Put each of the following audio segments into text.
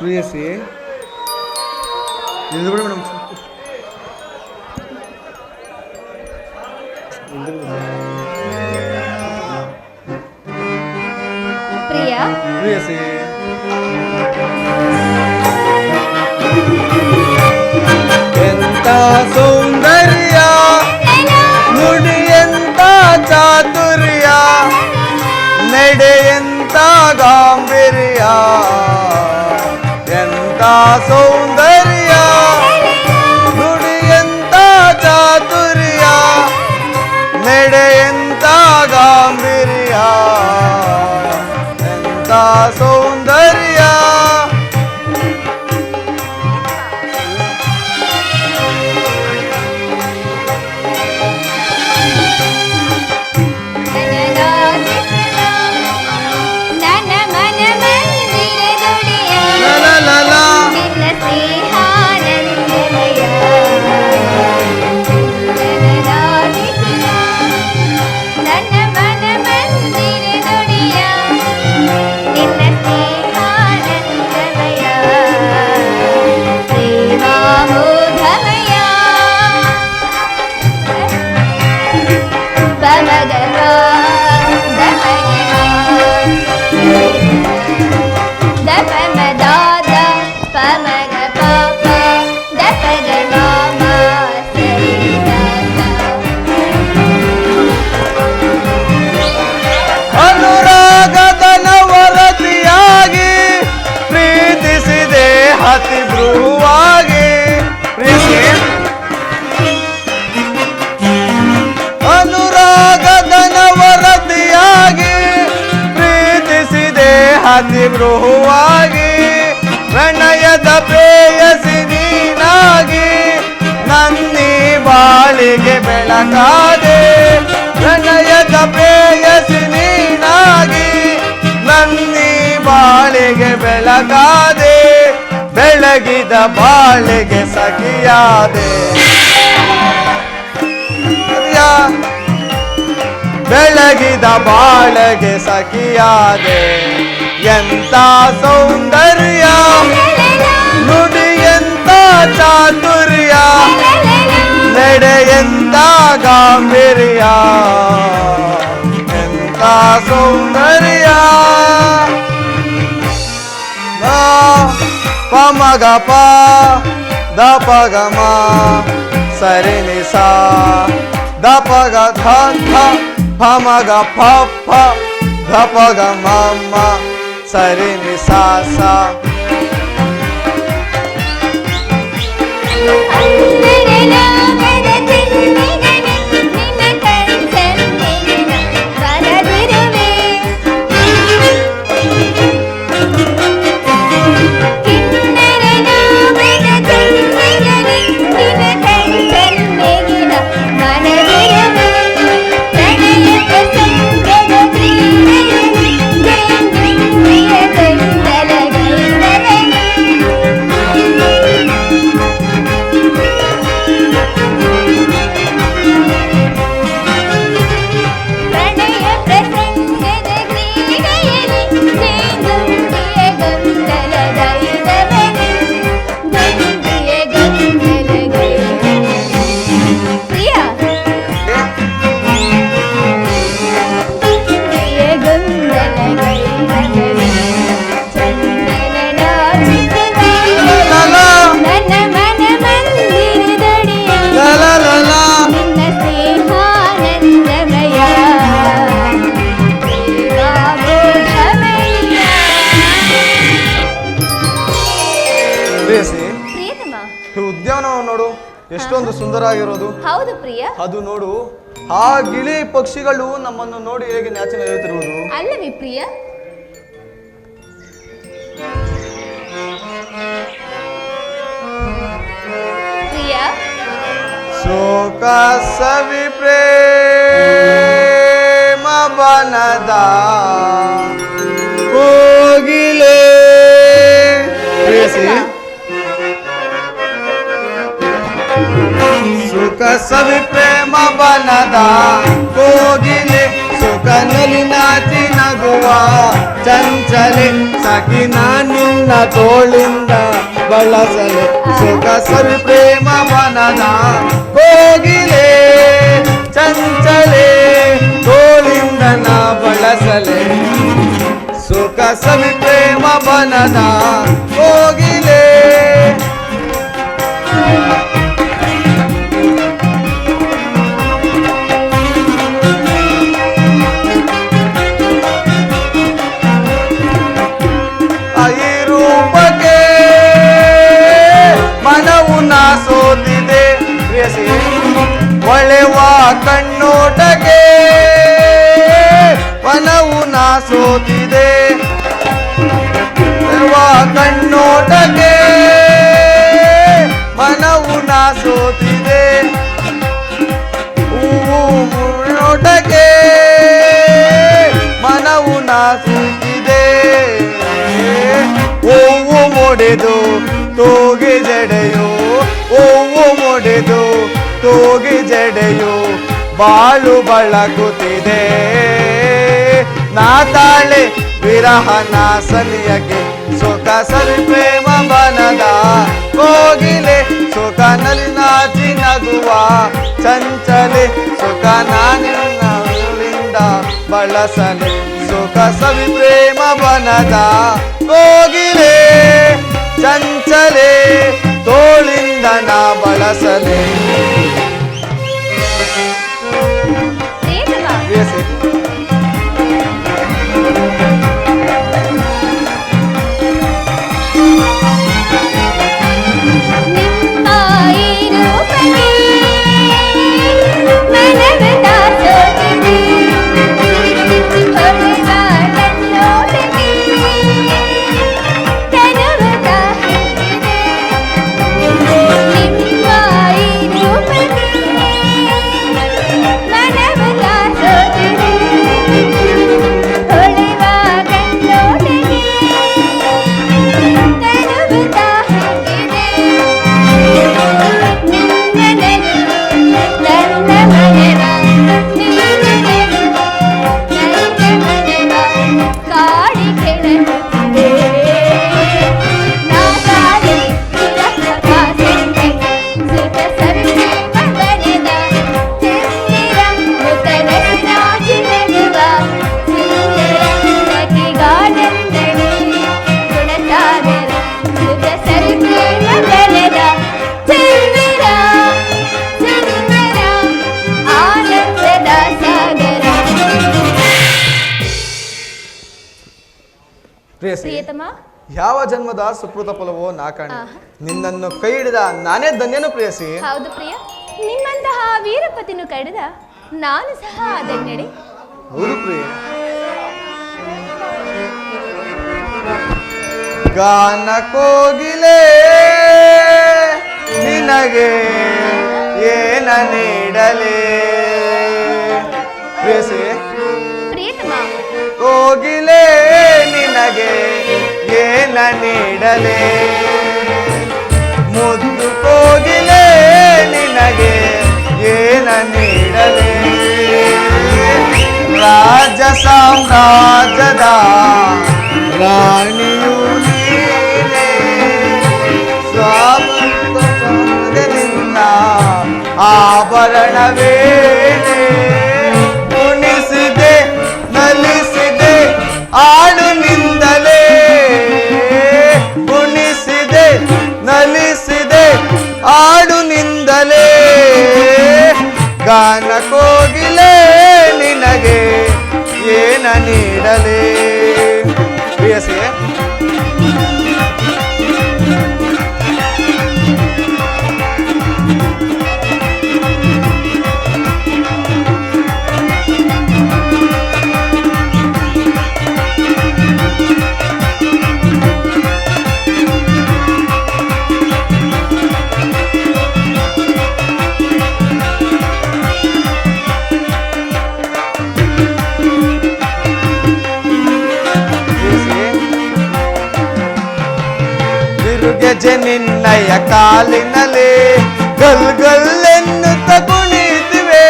ಪ್ರಿಯಸಿ ನಿಲ್ಬಿಡಿ madam. ಪ್ರಿಯಸಿ ಎಂತ ಸೌಂದರ್ಯ ನುಡಿ ಎಂತ ಚಾತುರ್ಯ ನಡೆ ಎಂತ ಗಾಂಭೀರ್ಯ ಎಂತ ಸೌಂದರ್ಯ ನುಡಿ ಎಂತ ಚಾತುರ್ಯ ನಡೆ ಎಂತ ಗಾಂಭೀರ್ಯ ಎಂತ ಸೌಂದರ್ಯ. ಅತಿ ಮೃದುವಾಗಿ ಅನುರಾಗದ ನವರತಿಯಾಗಿ ಪ್ರೀತಿಸಿದೆ ಅತಿ ಮೃದುವಾಗಿ ಪ್ರಣಯದ ಪ್ರೇಯಸಿ ನೀನಾಗಿ ನನ್ನಿ ಬಾಳಿಗೆ ಬೆಳಕಾದೆ ಪ್ರಣಯದ ಪ್ರೇಯಸಿ ನೀನಾಗಿ ನನ್ನಿ ಬಾಳಿಗೆ ಬೆಳಕಾದೆ ಬೆಳಗಿದ ಬಾಳಿಗೆ ಸಖಿಯಾದೆ ಬೆಳಗಿದ ಬಾಳಿಗೆ ಸಖಿಯಾದೆ ಎಂತ ಸೌಂದರ್ಯ ನುಡಿ ಎಂತ ಚಾತುರ್ಯ ನಡೆ ಎಂತ ಗಾಂಭೀರ್ಯ ಎಂತ ಸೌಂದರ್ಯ. ಪಮಗ ಪ ದಪಗ ಮ ಸರಿ ನಿ ಸ ದಪಗ ಧ ಧ ಪಮಗ ಪ ಪ ದಪಗ ಮ ಮ ಸರಿ ನಿ ಸ ಸ. ಉದ್ಯಾನವನ ನೋಡು ಎಷ್ಟೊಂದು ಸುಂದರವಾಗಿರೋದು. ಹೌದು ಪ್ರಿಯ. ಅದು ನೋಡು ಆ ಗಿಳಿ ಪಕ್ಷಿಗಳು ನಮ್ಮನ್ನು ನೋಡಿ ಹೇಗೆ ನಾಚನೆ ಹೇಳ್ತಿರುವುದು ಅಲ್ಲವೇ ಪ್ರಿಯ? ಪ್ರಿಯ ಶೋಕ ಸವಿ ಪ್ರೇಮ ಬನದ ಕೋಗಿಲೆ ಪ್ರಿಯಸಿ ಸುಖ ಸವಿ ಪ್ರೇಮ ಬನದ ಕೋಗಿಲೆ ಸುಖ ನಲಿ ನಾಚಿ ನಗ ನಗುವ ಚಂಚಲೆ ಸಖಿನ ನಿನ್ನ ತೋಳಿಂದ ಬಳಸಲೆ ಸುಖ ಸವಿ ಪ್ರೇಮ ಮನದ ಕೋಗಿಲೆ ಚಂಚಲೆ ತೋಳಿಂದ ನಾ ಬಳಸಲೆ ಸುಖ ಸವಿ ಪ್ರೇಮ ಮನದ ಕೋಗಿಲೆ. ಸೋತಿದೆ ಪ್ರಿಯಸಿ ಒಳೆವ ಕಣ್ಣೋಟಕ್ಕೆ ಮನವು ನಾ ಸೋತಿದೆ ಕಣ್ಣೋಟಕ್ಕೆ ಮನವು ನಾ ಸೋತಿದೆ ಹೂವು ಮುನ್ನೋಟಕ್ಕೆ ಮನವು ನಾ ಸೋತಿದೆ ಹೂವು ಮೊಡೆದು ತೋಗೆ ಜಡೆಯೋ ಹೂವು ಮೊಡೆದು ತೋಗೆ ಜಡೆಯೋ ಬಾಳು ಬಳಗುತ್ತಿದೆ ನಾ ತಾಳೆ ವಿರಹನ ಸನಿಯಗೆ ಸುಖ ಸವಿ ಪ್ರೇಮ ಬನದ ಕೋಗಿಲೆ ಸುಖ ನಲ್ಲಿ ನಾಚಿ ನಗುವ ಚಂಚಲೆ ಸುಖ ನಾನಿಂದ ಬಳಸಲೆ ಸುಖ ಸವಿ ಪ್ರೇಮ ಬನದ ಕೋಗಿಲೆ ಚಂಚಲೆ ತೋಳಿಂದ ನಾ ಬಳಸಲೆ. ಪ್ರಿಯತಮ, ಯಾವ ಜನ್ಮದ ಸುಕೃತ ಫಲವೋ ನಾ ಕಾಣೆ, ನಿನ್ನನ್ನು ಕೈ ಹಿಡಿದ ನಾನೇ ಧನ್ಯನು ಪ್ರಿಯಸಿ. ಹೌದು ಪ್ರಿಯ, ನಿಮ್ಮಂತಹ ವೀರಪತಿನು ಕೈ ಹಿಡಿದ ನಾನು ಸಹ ಧನ್ಯಳೆ. ಹೌದು ಪ್ರಿಯ. ಗಾನ ಕೋಗಿಲೆ ನಿನಗೆ ಏನ ನೀಡಲೇ ಪ್ರಿಯಸಿ. ಪ್ರಿಯತಮ, ಕೋಗಿಲೆ ನಿನಗೆ ಏನ ನೀಡಲೇ ಮುದ್ದು ಕೋಗಿಲೆ ನಿನಗೆ ಏನ ನೀಡಲೇ ರಾಜ ಸಾಮ್ರಾಜ್ಯದ ರಾಣಿಯು ನೀನೇ ಸ್ವಾಮಿ ಆಭರಣವೇನೆ ಉಣಿಸಿದೆ ನಲಿಸಿದೆ ಆಡು ನಿಂದಲೇ ಉಣಿಸಿದೆ ನಲಿಸಿದೆ ಆಡು ನಿಂದಲೇ ಗಾನ ಕೋಗಿಲೆ ನಿನಗೆ ಏನ ನೀಡಲೇ ಪ್ರಿಯಸೇ. ಗೆಜೆ ನಿನ್ನಯ ಕಾಲಿನಲೆ ಗಲ್ ಗಲ್ಲೆನ್ನುತ್ತ ಕುಣಿತಿವೆ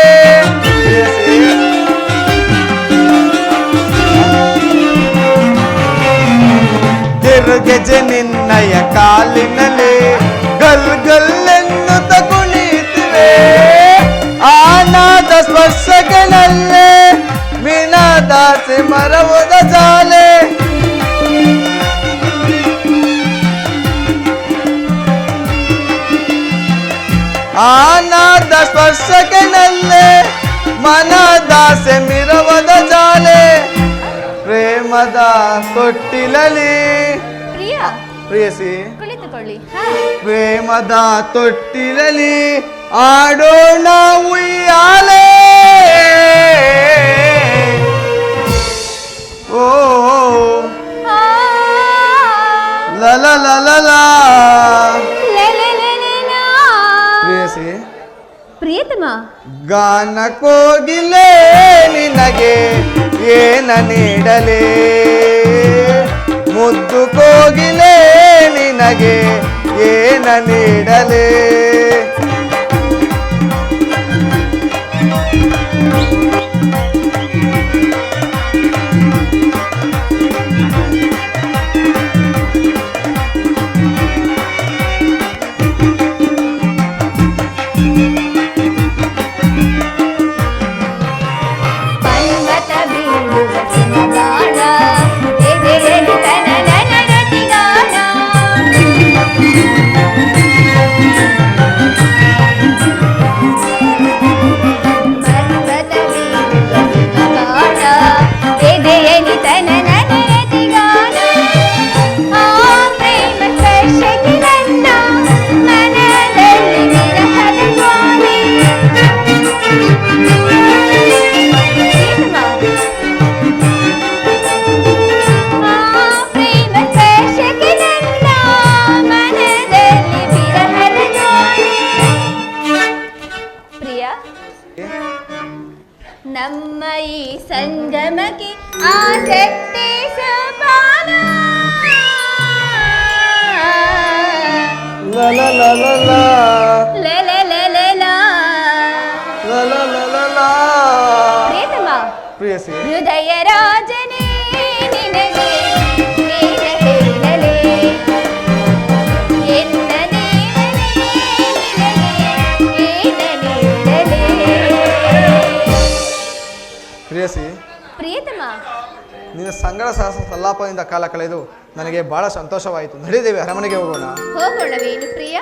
ಆರು ಗೆಜೆ ನಿನ್ನಯ ಕಾಲಿನಲ್ಲಿ ಗಲ್ ಗಲ್ಲೆನ್ನುತ್ತ ಕುಣಿಯುತ್ತಿವೆ. ಆನಾದ ಸ್ಪರ್ಶಗಳಲ್ಲೇ ಮೀನಾದಾಸೆ ಮರವದ ಜಾಲೆ. ಆನಾದ ಸ್ಪರ್ಶಗಳಲ್ಲೇ ಮನದಾಸೆ ಮಿರವದ ಜಾಲೆ. ಪ್ರೇಮದ ತೊಟ್ಟಿಲಲಿ ಪ್ರಿಯ ಪ್ರೇಯಸಿ ಕುಳಿತುಕೊಳ್ಳಿ. ಪ್ರೇಮದ ತೊಟ್ಟಿಲಲಿ ಆಡೋಣ ಉಯ್ಯಾಲೆ. ಓ ಲಲ ಲಲ ಪ್ರೇಯಸಿ ಪ್ರಿಯತಮ, ಗಾನ ಕೋಗಿಲೆ ನಿನಗೆ ಏನ ನೀಡಲೇ. ಮುದ್ದು ಕೋಗಿಲೆ ನಿನಗೆ ಏನ ನೀಡಲೇ. ನಮ್ಮ ಈ ಸಂಗಮಕ್ಕೆ ಆಸಕ್ತಿ ಸಪಾನ. ಲಲ ಲಲ ಪ್ರಿಯತಮ, ಪ್ರೇಯಸಿ ಹೃದಯ ರಾಜನೇ ನಿನಗೆ ಏನ ಹೇಳಲೇ. ಎನ್ನ ದೇವನೇ ನಿನಗೆ ಏನ ನೀಡಲೇ. ಪ್ರೇಯಸಿ ಪ್ರಿಯತಮ, ನಿನ್ನ ಸಂಗಡ ಸಲ್ಲಾಪದಿಂದ ಕಾಲ ಕಳೆದು ನನಗೆ ಬಹಳ ಸಂತೋಷವಾಯಿತು. ನಡೀದೇವಿ, ಅರಮನೆಗೆ ಹೋಗೋಣ. ಹೋಗೋಣವೇನು ಪ್ರಿಯ?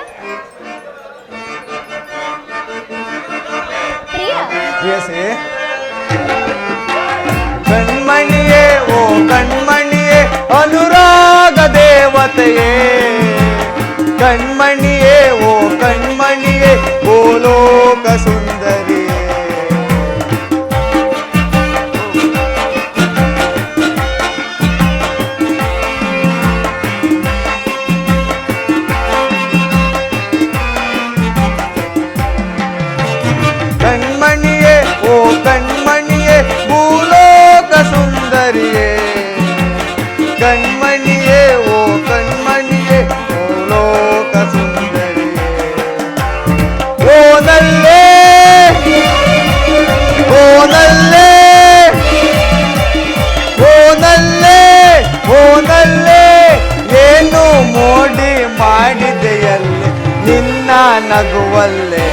ಪ್ರಿಯ ಪ್ರೇಯಸಿ ಕಣ್ಮಣಿಯೇ ಓ ಕಣ್ಮಣಿಯೇ ಅನುರಾಗ ದೇವತೆಯೇ. ಕಣ್ಮಣಿಯೇ ಓ ಕಣ್ಮಣಿಯೇ ಓ ಲೋಕ ಸುಂದರಿಯೇ. ಕಣ್ಮಣಿಯೇ ಓ ಕಣ್ಮಣಿಯೇ ಭೂಲೋಕ ಸುಂದರಿಯೇ. ಕಣ್ಮಣಿಯೇ ಓ ಕಣ್ಮಣಿಯೇ ಭೂಲೋಕ ಸುಂದರಿಯೇ. ಓನಲ್ಲೇ ಓನಲ್ಲೇ ಓನಲ್ಲೇ ಓನಲ್ಲೇ ಏನು ಮೋಡಿ ಮಾಡಿದೆಯಲ್ಲಿ ನಿನ್ನ ನಗುವಲ್ಲೇ.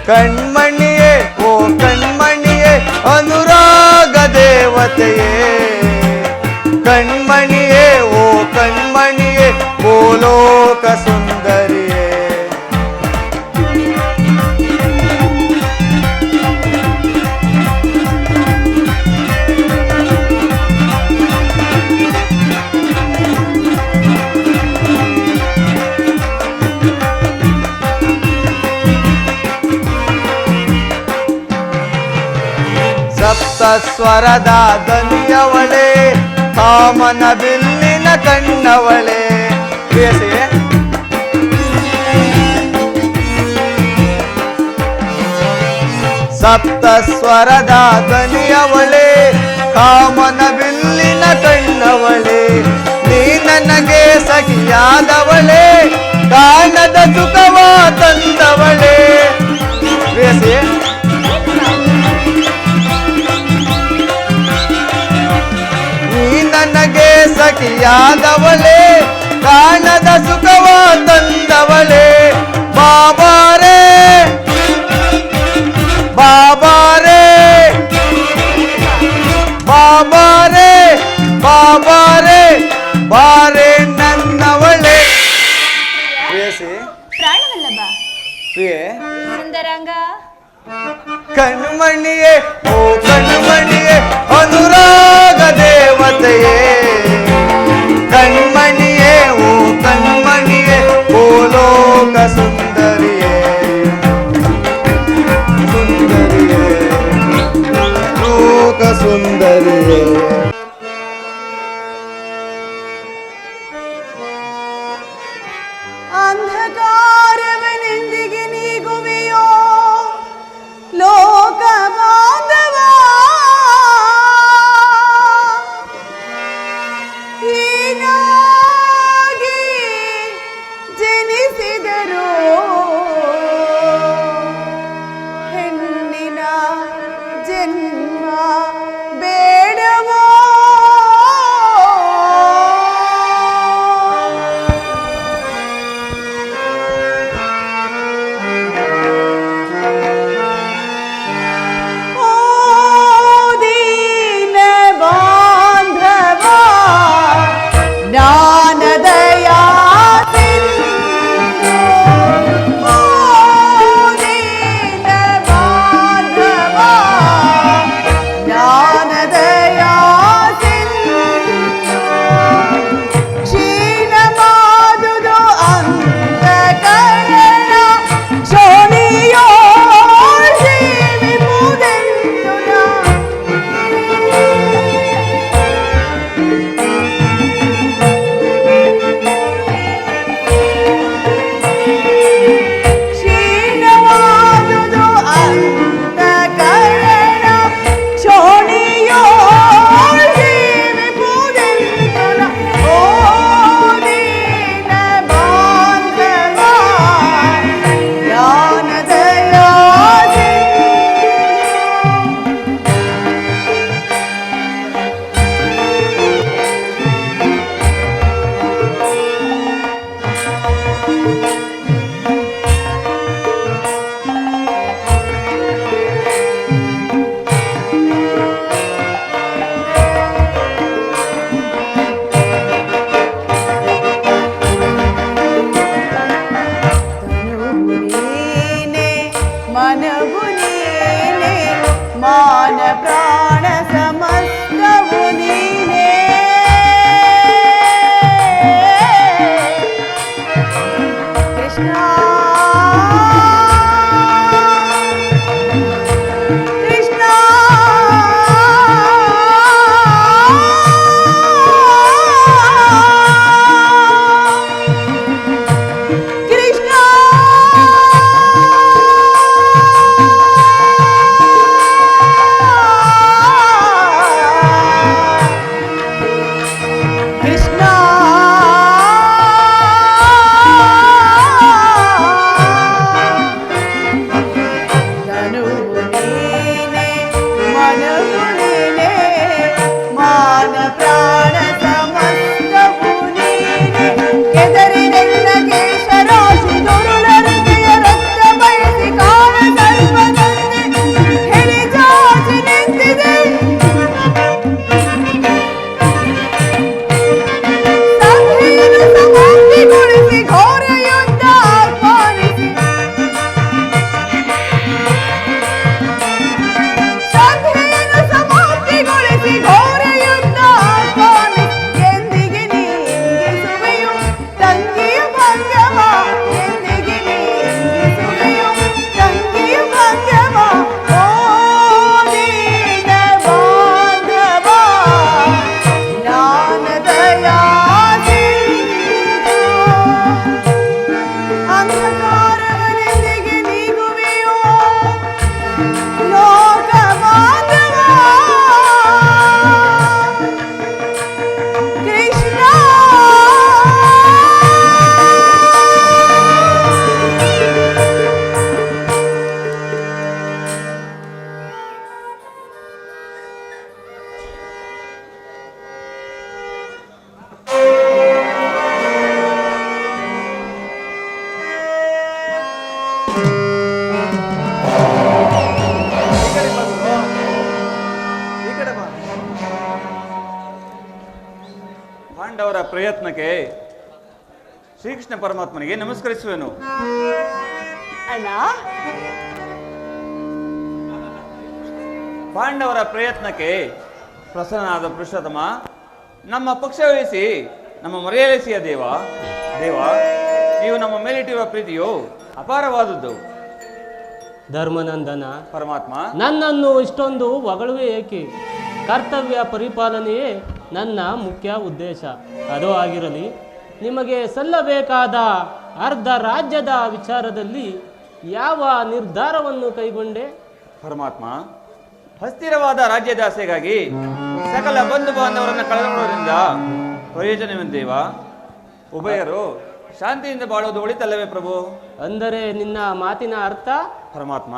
ಕಣ್ಮಣಿಯೇ ಓ ಕಣ್ಮಣಿಯೇ ಅನುರಾಗ ದೇವತೆಯೇ. ಕಣ್ಮಣಿಯೇ ಓ ಕಣ್ಮಣಿಯೇ ಓ ಲೋಕ ಸುಂದರಿಯೇ. ಸಪ್ತ ಸ್ವರದ ದನಿಯವಳೆ ಕಾಮನ ಬಿಲ್ಲಿನ ಕಣ್ಣವಳೆ. ಪ್ರೇಯಸಿ ಸಪ್ತ ಸ್ವರದ ದನಿಯವಳೆ ಕಾಮನ ಬಿಲ್ಲಿನ ಕಣ್ಣವಳೆ. ನೀ ನನಗೆ ಸಖಿಯಾದವಳೆ ಕಾಣದ ಸುಖವ ತಂದವಳೆ. ಪ್ರೇಯಸಿ ನೀ ನನಗೆ ಸಖಿಯಾದವಳೆ ಪ್ರೇಯಸಿ ಪ್ರಾಣವಲ್ಲಭ ಪ್ರಿಯೆ ಸುಂದರಾಂಗ ಕಣ್ಮಣಿಯೇ ಓ ಕಣ್ಮಣಿಯೇ ಅನುರಾಗ ದೇವತೆಯೇ ಕಣ್ಮಣಿಯೇ ಓ ಕಣ್ಮಣಿಯೇ ಓ ಲೋಕ ಸುಂದರಿಯೇ ಸುಂದರಿಯೇ ಲೋಕ ಸುಂದರಿಯೇ ಅಂಧಕಾರವನೆಂದಿಗೆ ನೀಗುವೆಯೋ ಲೋಕ ಬಾಂಧವ ಹೀನಾಗಿ ಜನಿಸಿದರು ಹೆಣ್ಣಿನ ಜನ್ಮ ಬೇಡವೋ ಮನವು ನೀನೆ ಮಾನ ಪ್ರಾಣ ಸಮಸ್ತವು ನೀನೆ ಕೃಷ್ಣ ಕೃಷ್ಣ ಪಾಂಡವರ ಪ್ರಯತ್ನಕ್ಕೆ ಶ್ರೀಕೃಷ್ಣ ಪರಮಾತ್ಮನಿಗೆ ನಮಸ್ಕರಿಸುವೆನು. ಅಣ್ಣ, ಪಾಂಡವರ ಪ್ರಯತ್ನಕ್ಕೆ ಪ್ರಸನ್ನನಾದ ಪುರುಷೋತ್ತಮ, ನಮ್ಮ ಪಕ್ಷ ವಹಿಸಿ ನಮ್ಮ ಮರೆಯಲಿಸಿಯ ದೇವ, ನೀವು ನಮ್ಮ ಮೇಲಿಟ್ಟಿರುವ ಪ್ರೀತಿಯು ಅಪಾರವಾದದ್ದು. ಧರ್ಮನಂದನ, ಪರಮಾತ್ಮ, ನನ್ನನ್ನು ಇಷ್ಟೊಂದು ಹೊಗಳುವೆ ಏಕೆ? ಕರ್ತವ್ಯ ಪರಿಪಾಲನೆಯೇ ನನ್ನ ಮುಖ್ಯ ಉದ್ದೇಶ. ಅದೂ ಆಗಿರಲಿ, ನಿಮಗೆ ಸಲ್ಲಬೇಕಾದ ಅರ್ಧ ರಾಜ್ಯದ ವಿಚಾರದಲ್ಲಿ ಯಾವ ನಿರ್ಧಾರವನ್ನು ಕೈಗೊಂಡೆ? ಪರಮಾತ್ಮ, ಅಸ್ಥಿರವಾದ ರಾಜ್ಯದಾಸೆಗಾಗಿ ಸಕಲ ಬಂಧು ಬಾಂಧವರನ್ನು ಕಳೆದುಕೊಳ್ಳುವುದರಿಂದ ಪ್ರಯೋಜನವೇಂದೇವ? ಉಭಯರು ಶಾಂತಿಯಿಂದ ಬಾಳುವುದು ಒಳಿತಲ್ಲವೇ ಪ್ರಭು? ಅಂದರೆ ನಿನ್ನ ಮಾತಿನ ಅರ್ಥ? ಪರಮಾತ್ಮ,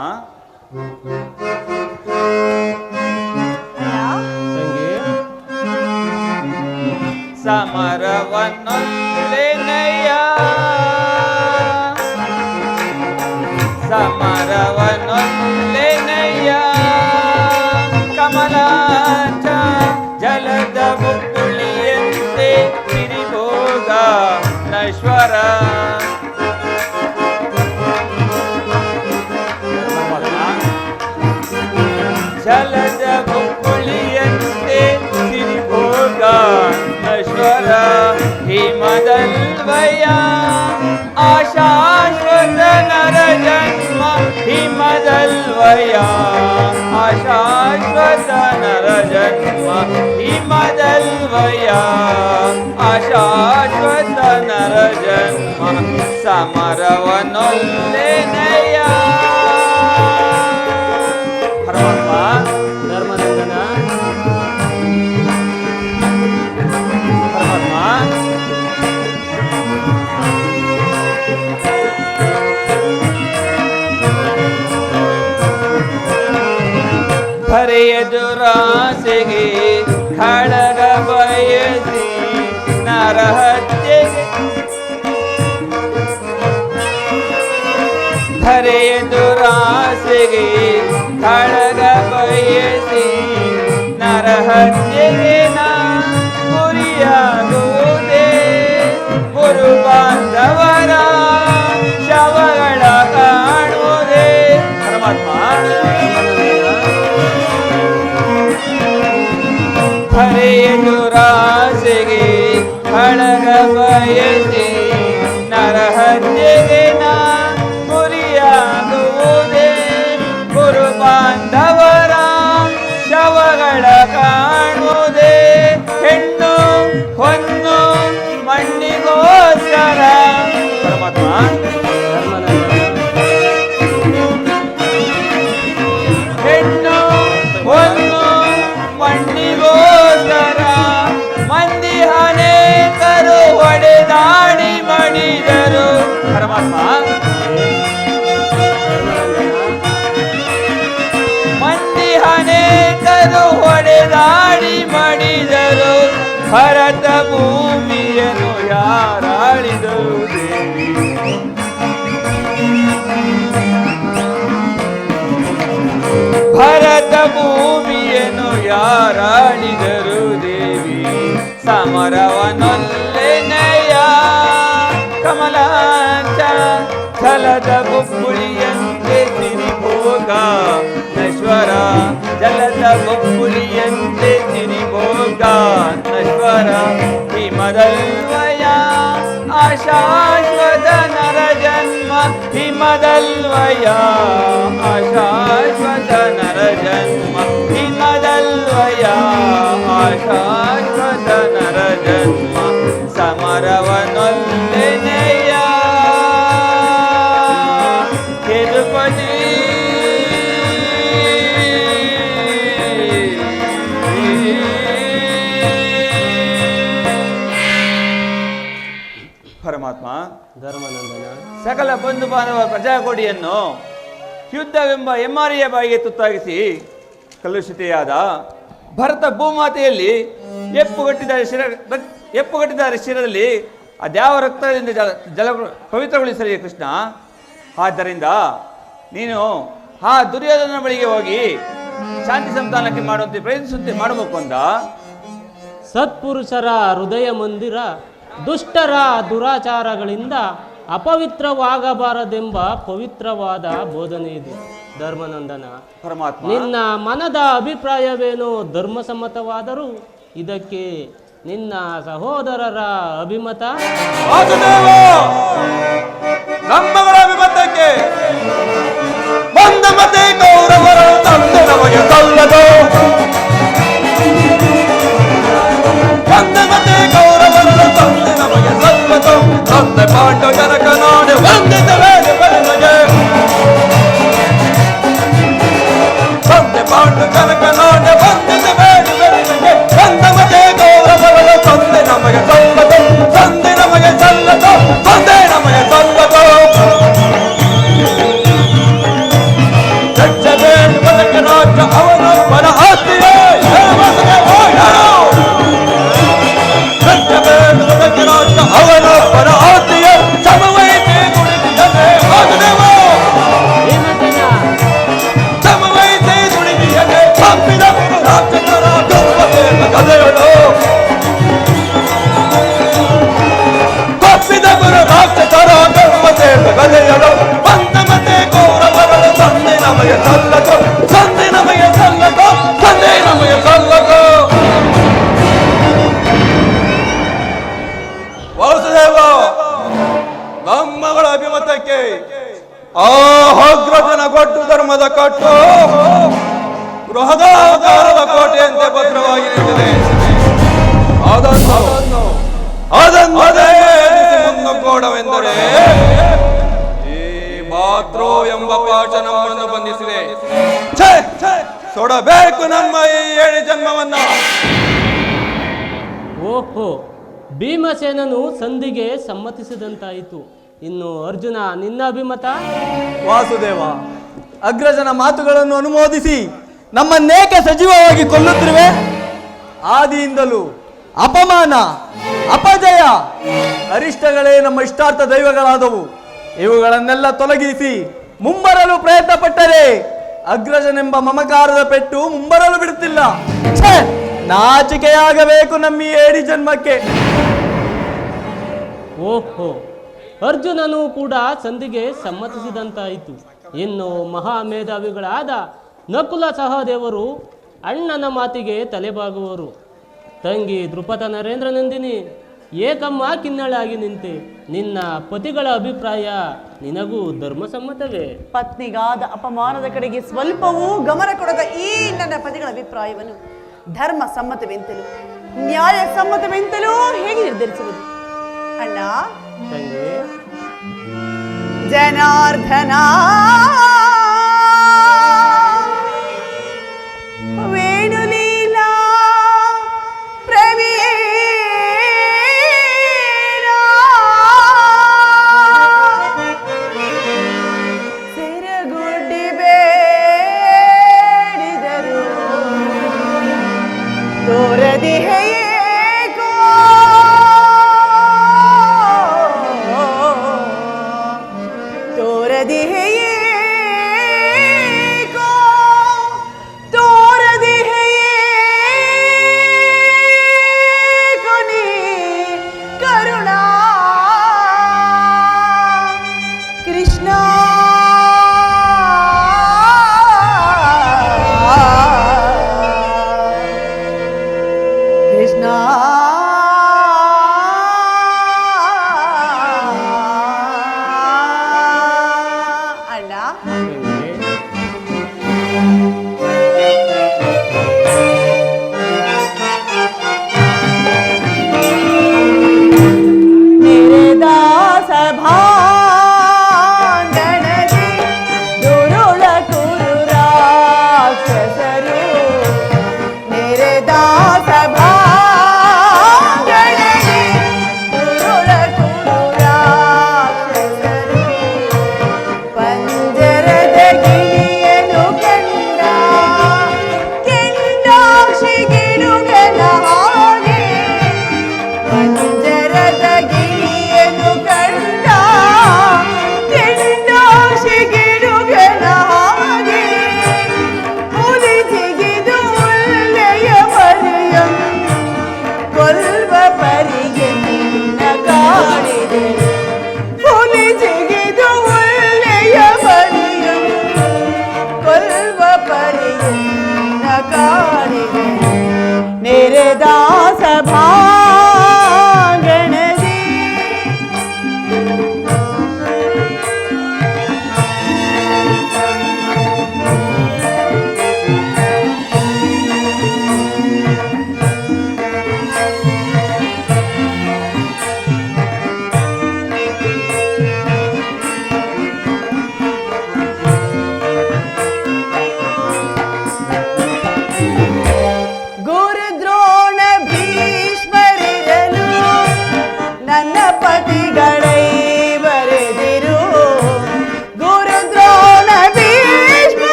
ತಂಗಿ, ಸಮರವನ್ನೊಲ್ಲೆನಯ್ಯ, ಸಮರವನ್ನೊಲ್ಲೆನಯ್ಯ, ಕಮಲಾಂಚ ಜಲದ ಬುಕ್ಕುಳಿಯಂತೆ ಸಿರಿಭೋಗ ನಶ್ವರ. ಜಲದ ಬುಕ್ಕುಳಿಯಂತೆ ಸಿರಿಭೋಗ ನಶ್ವರ, ಹಿಮದಲ್ವಯ ಆಶಾಶ್ವತ ನರ ಜನ್ಮ, ಹಿಮದಲ್ವಯ ಆಶಾಶ್ವತ ನರ ಜನ್ಮ, ಹಿಮದಲ್ವಯ ಆಶಾಶ್ವತ ನರ ಜನ್ಮ, ಸಮರವನೊಲ್ಲೆನಯ್ಯ. ಪರಮಾತ್ಮ, ಧರ್ಮನಂದನ, ಪರಮಾತ್ಮ, ಹರೆಯದುರಾಸೆಗೆ ಖಳಗ ಬಯಸಿ ನರಹತ್ಯೆಗೆ, ಹರೆಯದುರಾಸೆಗೆ ಖಳಗ ಬಯಸಿ ನರಹತ್ಯೆಗೆ ನಾ ಗುರಿಯಾಗುವುದೇ, ಗುರು ಬಾಂಧವರ ಶವಗಳ ಕಾಣುವುದೇ. ಪರಮಾತ್ಮ, ಹರೆಯದುರಾಸೆಗೆ ಖಳಗ ಬಯಸಿ ನರಹತ್ಯೆಗೆ ನಾ ಗುರಿಯಾಗುವುದೇ, ಗುರು ಬಾಂಧವರ ಶವಗಳ ಕಾಣುವುದೇ. ಹೆಣ್ಣು ಹೊನ್ನು ಮಣ್ಣಿಗೋಸ್ಕರ. ಪರಮಾತ್ಮ, ಹೆಣ್ಣು ಹೊನ್ನು ಮಣ್ಣಿಗೋಸ್ಕರ ಮಂದಿ ಅನೇಕರು ಹೊಡೆದಾಡಿ ಮಣಿದರು. ಪರಮಾತ್ಮ, ಮಂದಿ ಅನೇಕರು ಹೊಡೆದಾಡಿ ಮಣಿದರು, ಭರತ ಭೂಮಿಯನ್ನು ಯಾರಾಳಿದರು ದೇವಿ? ಭರತ ಭೂಮಿಯನ್ನು ಯಾರಾಳಿದರು ದೇವಿ? ಸಮರವನೊಲ್ಲೆನಯ್ಯ, ಕಮಲಾಂಚ ಜಲದ ಬುಕ್ಕುಳಿಯಂತೆ ಸಿರಿಭೋಗ ನಶ್ವರ, ಜಲದ ಬುಕ್ಕುಳಿಯಂತೆ ಸಿರಿಭೋಗ ನಶ್ವರ, ಹಿಮದಲ್ವಯ ಆಶಾಶ್ವತ ನರ ಜನ್ಮ, ಹಿಮದಲ್ವಯ ಆಶಾಶ್ವತ ನರ ಜನ್ಮ, ಹಿಮದಲ್ವಯ ಆಶಾಶ್ವತ ನರ ಜನ್ಮ, ಸಮರವನೊಲ್ಲೆನಯ್ಯ. ಯದುಪತಿ ಪರಮಾತ್ಮ, ಧರ್ಮನಂದನ, ಸಕಲ ಬಂಧು ಬಾಂಧವ ಪ್ರಜಾಕೋಟಿಯನ್ನು ಯುದ್ಧವೆಂಬ ಎಮ್ಮಾರಿಯ ಬಾಯಿಗೆ ತುತ್ತಾಗಿಸಿ ಕಲುಷಿತೆಯಾದ ಭರತ ಭೂಮಾತೆಯಲ್ಲಿ ಎಪ್ಪುಗಟ್ಟಿದ ಶಿರದಲ್ಲಿ ಅದ್ಯಾವ ರಕ್ತದಿಂದ ಜಲ ಪವಿತ್ರಗೊಳಿಸಲಿ ಕೃಷ್ಣ. ಆದ್ದರಿಂದ ನೀನು ಆ ದುರ್ಯೋಧನ ಬಳಿಗೆ ಹೋಗಿ ಶಾಂತಿ ಸಂತಾನಕ್ಕೆ ಮಾಡುವಂತೆ ಪ್ರಯತ್ನಿಸುತ್ತೆ ಮಾಡಬೇಕು ಅಂದ. ಸತ್ಪುರುಷರ ಹೃದಯ ಮಂದಿರ ದುಷ್ಟರ ದುರಾಚಾರಗಳಿಂದ ಅಪವಿತ್ರವಾಗಬಾರದೆಂಬ ಪವಿತ್ರವಾದ ಬೋಧನೆ ಇದೆ. ಧರ್ಮನಂದನ, ಪರಮಾತ್ಮ, ನಿನ್ನ ಮನದ ಅಭಿಪ್ರಾಯವೇನೋ ಧರ್ಮಸಮ್ಮತವಾದರೂ ಇದಕ್ಕೆ ನಿನ್ನ ಸಹೋದರರ ಅಭಿಮತ? ವಾಸುದೇವ, ನಮ್ಮಗಳ ಅಭಿಮತಕ್ಕೆ ಬಂದ ಮತೆ ಕೌರವರ ತಂದೆ ನಮಗೆ ಸಲ್ಲದು. ಬಂದ ಮತೆ ಕೌರವರ ತಂದೆ ನಮಗೆ ಸಲ್ಲದು. ತಂದೆ ಪಾಂಡವ ಜನಕ ನಾಡೆ ವಂದಿತವೇ ನಿಮಗೆ. ತಂದೆ ಪಾಂಡವ ಜನಕ ನಾಡೆ ವಂದಿತವೇ ನಿಮಗೆ. ಬಂದ ಮತೆ ಕೌರವರ ತಂದೆ ನಮಗೆ ಸಲ್ಲದು. ತಂದೆ ನಮಗೆ ಸಲ್ಲದು. ತಂದೆ ನಮಗೆ ಸಲ್ಲದು. ರಾಜ್ಯ ಅವನೊಬ್ಬನ ಆಸ್ತಿಯೇ. ರಾಜ್ಯ ಅವನೊಬ್ಬನ ಆಸ್ತಿಯೇ. ಸಮವೈತೆ ದುಡಿದಿಯದೆ ವಾಸುದೇವ. ಸಮವೈತೆ ದುಡಿದಿಯದೆ ತಪ್ಪಿದ ರಾಕ್ಷಸರ ದುರ್ವತೆಯ ಗದೆಯಳು. ತಪ್ಪಿದ ರಾಕ್ಷಸರ ದುರ್ವತೆಯ ಗದೆಯಳು. ಬಂದ ಮತ್ತೆ ಕೌರವರ ತಂದೆ ನಮಗೆ ಸಲ್ಲದು. ತಂದೆ ನಮಗೆ ಸಲ್ಲದು. ತಂದೆ ನಮಗೆ ಸಲ್ಲದು. ವಾಸುದೇವ, ನಮ್ಮಗಳ ಅಭಿಮತಕ್ಕೆ ಆ ಅಗ್ರಜನ ಕೊಟ್ಟು ಧರ್ಮದ ಕಟ್ಟು ಗೃಹದಾಕಾರದ ಕೋಟೆಯಂತೆ ಭದ್ರವಾಗಿ ನಿಂತಿದೆ. ಅದನ್ನು ಮುನ್ನುಗ್ಗೋಡವೆಂದರೆ ಈ ಮಾತೃ ಎಂಬ ಪಾಠ ನಮ್ಮನ್ನು ಬಂಧಿಸಿದೆ. ಸುಡಬೇಕು ನಮ್ಮ ಈ 7 ಜನ್ಮವನ್ನ. ಓಹೋ, ಭೀಮಸೇನನು ಸಂಧಿಗೆ ಸಮ್ಮತಿಸಿದಂತಾಯಿತು. ಇನ್ನು ಅರ್ಜುನ, ನಿನ್ನ ಅಭಿಮತ? ವಾಸುದೇವ, ಅಗ್ರಜನ ಮಾತುಗಳನ್ನು ಅನುಮೋದಿಸಿ ನಮ್ಮನ್ನೇಕೆ ಸಜೀವವಾಗಿ ಕೊಲ್ಲುತ್ತಿರುವೆ? ಆದಿಯಿಂದಲೂ ಅಪಮಾನ, ಅಪಜಯ, ಅರಿಷ್ಟಗಳೇ ನಮ್ಮ ಇಷ್ಟಾರ್ಥ ದೈವಗಳಾದವು. ಇವುಗಳನ್ನೆಲ್ಲ ತೊಲಗಿಸಿ ಮುಂಬರಲು ಪ್ರಯತ್ನ ಪಟ್ಟರೆ ಅಗ್ರಜನೆಂಬ ಮಮಕಾರದ ಪೆಟ್ಟು ಮುಂಬರಲು ಬಿಡುತ್ತಿಲ್ಲ. ನಾಚಿಕೆಯಾಗಬೇಕು ನಮ್ಮ ಈ 7 ಜನ್ಮಕ್ಕೆ. ಓಹೋ, ಅರ್ಜುನನು ಕೂಡ ಸಂಧಿಗೆ ಸಮ್ಮತಿಸಿದಂತಾಯಿತು. ಇನ್ನು ಮಹಾಮೇಧಾವಿಗಳಾದ ನಕುಲ ಸಹದೇವರು ಅಣ್ಣನ ಮಾತಿಗೆ ತಲೆಬಾಗುವರು. ತಂಗಿ ದೃಪದ ನರೇಂದ್ರ ನಂದಿನಿ, ಏಕಮ್ಮ ಕಿನ್ನಳಾಗಿ ನಿಂತೆ. ನಿನ್ನ ಪತಿಗಳ ಅಭಿಪ್ರಾಯ ನಿನಗೂ ಧರ್ಮಸಮ್ಮತವೇ? ಪತ್ನಿಗಾದ ಅಪಮಾನದ ಕಡೆಗೆ ಸ್ವಲ್ಪವೂ ಗಮನ ಕೊಡದ ಈ ನನ್ನ ಪತಿಗಳ ಅಭಿಪ್ರಾಯವನ್ನು ಧರ್ಮ ಸಮ್ಮತವೆಂತಲೂ ನ್ಯಾಯ ಸಮ್ಮತವೆಂತಲೂ ಹೇಗೆ ನಿರ್ಧರಿಸುವುದು? ಅಣ್ಣ ತಂಗಿ, ಜನಾರ್ದನ ವೇಣುಲೀಲಾ ಪ್ರವೀಣ ಸೆರಗುಡ್ಡಿ ಬೇಡಿದರು ತೋರದಿಹೇಕೋ ತೋರದಿಹೇಕೋ ತೋರದಿಹೇಕೋ ನೀ ಕರುಣಾ ಕೃಷ್ಣ ಕೃಷ್ಣ ಅಣ್ಣ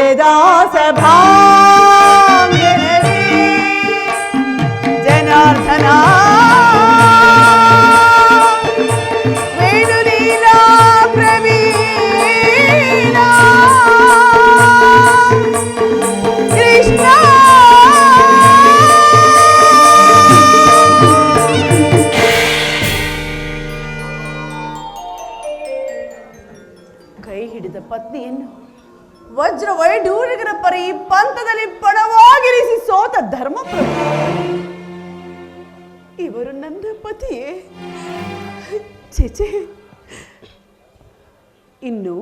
ಹರಿದಾಸ ಭಾಂಗಣವೇ ಜನಾರ್ದನ ವೇಣುಲೀಲಾ ಪ್ರವೀಣ ಕೃಷ್ಣ ಕೈ ಹಿಡಿದ ಪತ್ನಿಯನ್ನು ವಜ್ರ ವೈಢೂರ್ಯಗಳ ಪರಿ ಪಂಥದಲ್ಲಿ ಪಣವಾಗಿರಿಸಿ ಸೋತ ಧರ್ಮಪ್ರಭು ಇವರು ನನ್ನ ಪತಿಯೇ? ಚೇಚೆ, ಇನ್ನು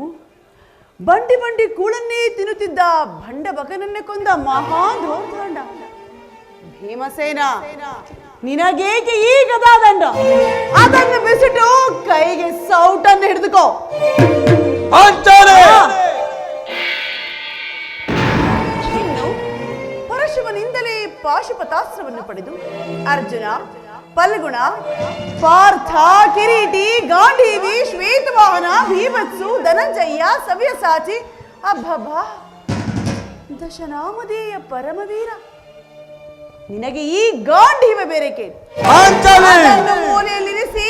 ಬಂಡಿ ಬಂಡಿ ಕೂಳನ್ನೇ ತಿನ್ನುತ್ತಿದ್ದ ಭಂಡ ಬಕನನ್ನೇ ಕೊಂದ ಮಹಾಧೋರ್ಧಾಂಡ ಭೀಮಸೇನ, ನಿನಗೇಕೆ ಈ ಗದಾದಂಡ? ಅದನ್ನು ಬಿಸಿಟ್ಟು ಕೈಗೆ ಸೌಟನ್ನು ಹಿಡಿದುಕೋ. ಇನ್ನು ಪರಶುವನಿಂದಲೇ ಪಾಶುಪತಾಸ್ತ್ರವನ್ನು ಪಡೆದು ಅರ್ಜುನ, ಫಲ್ಗುಣ, ಪಾರ್ಥ, ಕಿರೀಟಿ, ಗಾಂಧೀವಿ, ಶ್ವೇತವಾಹನ, ಭೀಮತ್ಸು, ಧನಂಜಯ, ಸವ್ಯಸಾಚಿ, ಅಬ್ಬಬ್ಬಾ ದಶನಾಮಧೇಯ ಪರಮವೀರ, ನಿನಗೆ ಈ ಗಾಂಧೀವ ಬೇರೆ ಕೇಳಿ ಮೂಲೆಯಲ್ಲಿರಿಸಿ